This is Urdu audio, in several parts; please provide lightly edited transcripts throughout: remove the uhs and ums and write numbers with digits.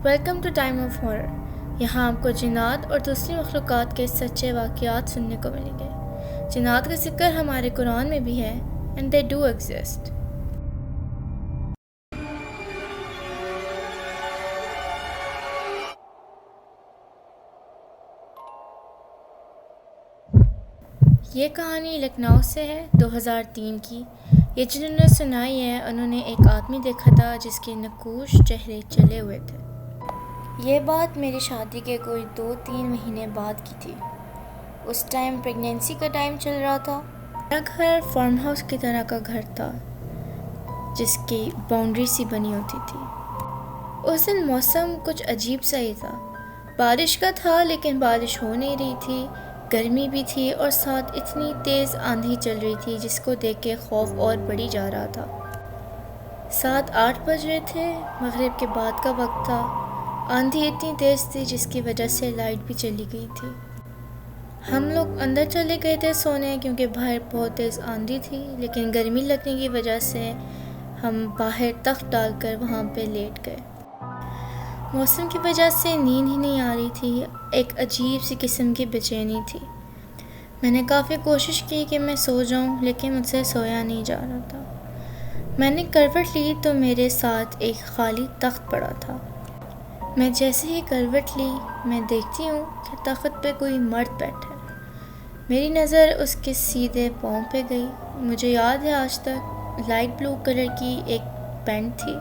Welcome to time of horror. یہاں آپ کو جنات اور دوسری مخلوقات کے سچے واقعات سننے کو ملیں گے۔ جنات کا ذکر ہمارے قرآن میں بھی ہے اینڈ دے ڈو ایگزسٹ۔ یہ کہانی لکھنؤ سے ہے، 2003 کی۔ یہ جنہوں نے سنائی ہے انہوں نے ایک آدمی دیکھا تھا جس کے نقوش چہرے چلے ہوئے تھے۔ یہ بات میری شادی کے کوئی 2-3 مہینے بعد کی تھی۔ اس ٹائم پریگنینسی کا ٹائم چل رہا تھا۔ میرا گھر فارم ہاؤس کی طرح کا گھر تھا جس کی باؤنڈری سی بنی ہوتی تھی۔ اس دن موسم کچھ عجیب سا ہی تھا۔ بارش کا تھا لیکن بارش ہو نہیں رہی تھی، گرمی بھی تھی اور ساتھ اتنی تیز آندھی چل رہی تھی جس کو دیکھ کے خوف اور بڑھی جا رہا تھا۔ 7-8 بج رہے تھے، مغرب کے بعد کا وقت تھا۔ آندھی اتنی تیز تھی جس کی وجہ سے لائٹ بھی چلی گئی تھی۔ ہم لوگ اندر چلے گئے تھے سونے کیونکہ باہر بہت تیز آندھی تھی، لیکن گرمی لگنے کی وجہ سے ہم باہر تخت ڈال کر وہاں پہ لیٹ گئے۔ موسم کی وجہ سے نیند ہی نہیں آ رہی تھی، ایک عجیب سی قسم کی بے چینی تھی۔ میں نے کافی کوشش کی کہ میں سو جاؤں لیکن مجھ سے سویا نہیں جا رہا تھا۔ میں نے کروٹ لی تو میرے ساتھ ایک خالی تخت پڑا تھا۔ میں جیسے ہی کروٹ لی میں دیکھتی ہوں کہ تخت پہ کوئی مرد بیٹھا ہے۔ میری نظر اس کے سیدھے پاؤں پہ گئی۔ مجھے یاد ہے آج تک لائٹ بلو کلر کی ایک پینٹ تھی۔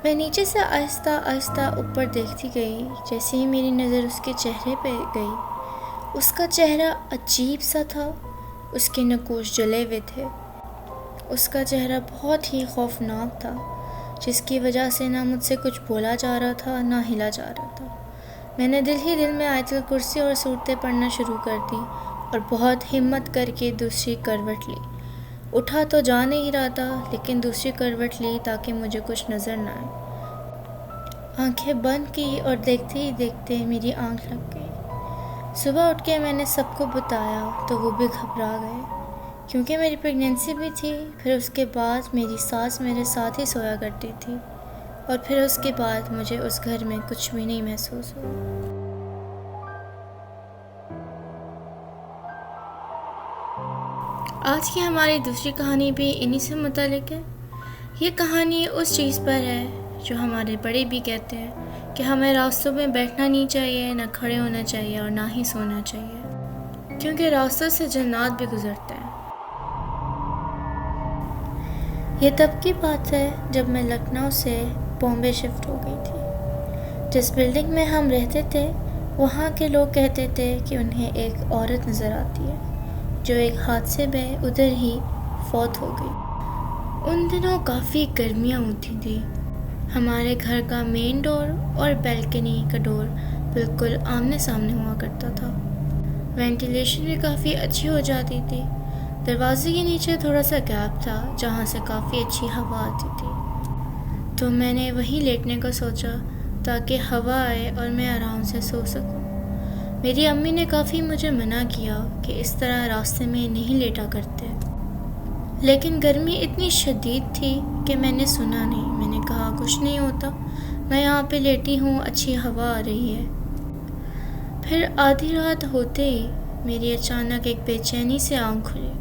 میں نیچے سے آہستہ آہستہ اوپر دیکھتی گئی۔ جیسے ہی میری نظر اس کے چہرے پہ گئی، اس کا چہرہ عجیب سا تھا، اس کے نقوش جلے ہوئے تھے۔ اس کا چہرہ بہت ہی خوفناک تھا جس کی وجہ سے نہ مجھ سے کچھ بولا جا رہا تھا نہ ہلا جا رہا تھا۔ میں نے دل ہی دل میں آیت الکرسی اور صورتیں پڑھنا شروع کر دی اور بہت ہمت کر کے دوسری کروٹ لی۔ اٹھا تو جا نہیں رہا تھا لیکن دوسری کروٹ لی تاکہ مجھے کچھ نظر نہ آئے۔ آنکھیں بند کی اور دیکھتے ہی دیکھتے میری آنکھ لگ گئی۔ صبح اٹھ کے میں نے سب کو بتایا تو وہ بھی گھبرا گئے کیونکہ میری پریگنینسی بھی تھی۔ پھر اس کے بعد میری ساس میرے ساتھ ہی سویا کرتی تھی اور پھر اس کے بعد مجھے اس گھر میں کچھ بھی نہیں محسوس ہوا۔ آج کی ہماری دوسری کہانی بھی انہی سے متعلق ہے۔ یہ کہانی اس چیز پر ہے جو ہمارے بڑے بھی کہتے ہیں کہ ہمیں راستوں میں بیٹھنا نہیں چاہیے، نہ کھڑے ہونا چاہیے اور نہ ہی سونا چاہیے، کیونکہ راستوں سے جنات بھی گزرتے ہیں۔ یہ تب کی بات ہے جب میں لکھنؤ سے بامبے شفٹ ہو گئی تھی۔ جس بلڈنگ میں ہم رہتے تھے وہاں کے لوگ کہتے تھے کہ انہیں ایک عورت نظر آتی ہے جو ایک حادثے میں ادھر ہی فوت ہو گئی۔ ان دنوں کافی گرمیاں ہوتی تھیں۔ ہمارے گھر کا مین ڈور اور بیلکنی کا ڈور بالکل آمنے سامنے ہوا کرتا تھا۔ وینٹیلیشن بھی کافی اچھی ہو جاتی تھی۔ دروازے کے نیچے تھوڑا سا گیپ تھا جہاں سے کافی اچھی ہوا آتی تھی، تو میں نے وہیں لیٹنے کا سوچا تاکہ ہوا آئے اور میں آرام سے سو سکوں۔ میری امی نے کافی مجھے منع کیا کہ اس طرح راستے میں نہیں لیٹا کرتے، لیکن گرمی اتنی شدید تھی کہ میں نے سنا نہیں۔ میں نے کہا کچھ نہیں ہوتا، میں یہاں پہ لیٹی ہوں، اچھی ہوا آ رہی ہے۔ پھر آدھی رات ہوتے ہی میری اچانک ایک بے چینی سے آنکھ کھلی۔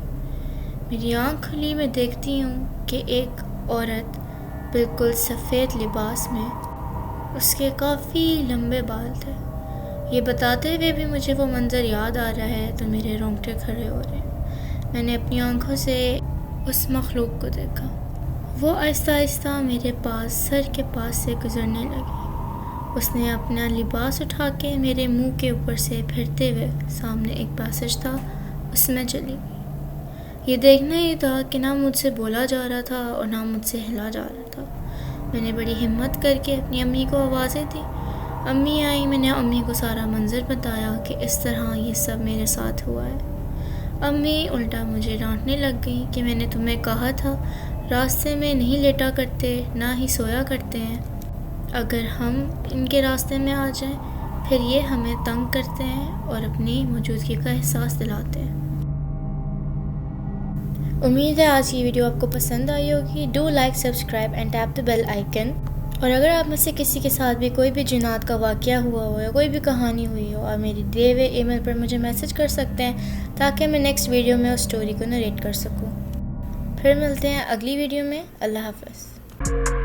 میری آنکھ کھلی، میں دیکھتی ہوں کہ ایک عورت بالکل سفید لباس میں، اس کے کافی لمبے بال تھے۔ یہ بتاتے ہوئے بھی مجھے وہ منظر یاد آ رہا ہے تو میرے رونگٹے کھڑے ہو رہے ہیں۔ میں نے اپنی آنکھوں سے اس مخلوق کو دیکھا۔ وہ آہستہ آہستہ میرے پاس، سر کے پاس سے گزرنے لگی۔ اس نے اپنا لباس اٹھا کے میرے منہ کے اوپر سے پھرتے ہوئے، سامنے ایک پیسج تھا اس میں چلی گئی۔ یہ دیکھنا ہی تھا کہ نہ مجھ سے بولا جا رہا تھا اور نہ مجھ سے ہلا جا رہا تھا۔ میں نے بڑی ہمت کر کے اپنی امی کو آوازیں دی۔ امی آئی، میں نے امی کو سارا منظر بتایا کہ اس طرح یہ سب میرے ساتھ ہوا ہے۔ امی الٹا مجھے ڈانٹنے لگ گئی کہ میں نے تمہیں کہا تھا راستے میں نہیں لیٹا کرتے، نہ ہی سویا کرتے ہیں۔ اگر ہم ان کے راستے میں آ جائیں پھر یہ ہمیں تنگ کرتے ہیں اور اپنی موجودگی کا احساس دلاتے ہیں۔ امید ہے آج کی ویڈیو آپ کو پسند آئی ہوگی۔ Do like, subscribe and tap the bell icon. اور اگر آپ میں سے کسی کے ساتھ بھی کوئی بھی جنات کا واقعہ ہوا ہو یا کوئی بھی کہانی ہوئی ہو، آپ میری دیے ہوئے ای میل پر مجھے میسج کر سکتے ہیں تاکہ میں نیکسٹ ویڈیو میں اس سٹوری کو نریٹ کر سکوں۔ پھر ملتے ہیں اگلی ویڈیو میں۔ اللہ حافظ۔